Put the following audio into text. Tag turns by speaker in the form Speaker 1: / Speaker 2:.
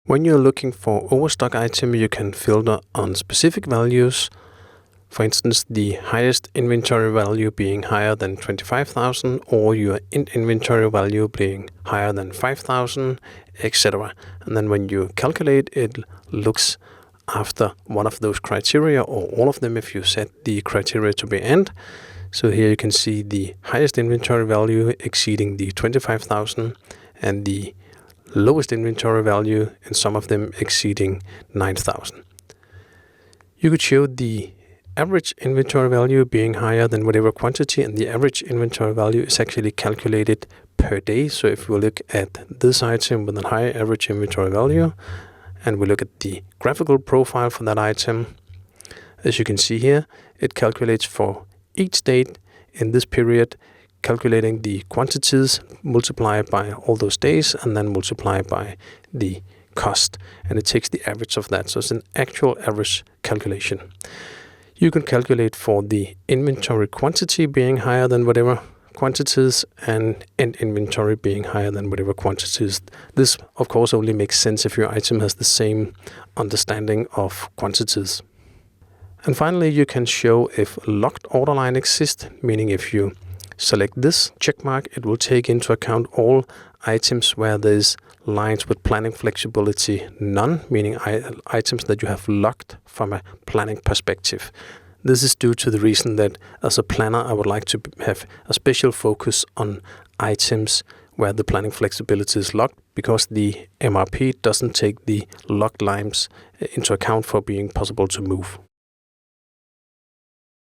Speaker 1: When you're looking for overstock item, you can filter on specific values. For instance, the highest inventory value being higher than 25,000 or your inventory value being higher than 5,000, etc. And then when you calculate, it looks after one of those criteria or all of them if you set the criteria to be AND. So here you can see the highest inventory value exceeding the 25,000 and the lowest inventory value in some of them exceeding 9,000. You could show the average inventory value being higher than whatever quantity, and the average inventory value is actually calculated per day. So if we look at this item with a high average inventory value and we look at the graphical profile for that item, as you can see here, it calculates for each date in this period, calculating the quantities, multiply by all those days, and then multiply by the cost. And it takes the average of that. So it's an actual average calculation. You can calculate for the inventory quantity being higher than whatever quantities and end inventory being higher than whatever quantities. This, of course, only makes sense if your item has the same understanding of quantities. And finally, you can show if locked order line exists, meaning if you select this check mark, it will take into account all items where there's lines with planning flexibility none, meaning items that you have locked from a planning perspective. This is due to the reason that as a planner, I would like to have a special focus on items where the planning flexibility is locked, because the MRP doesn't take the locked lines into account for being possible to move.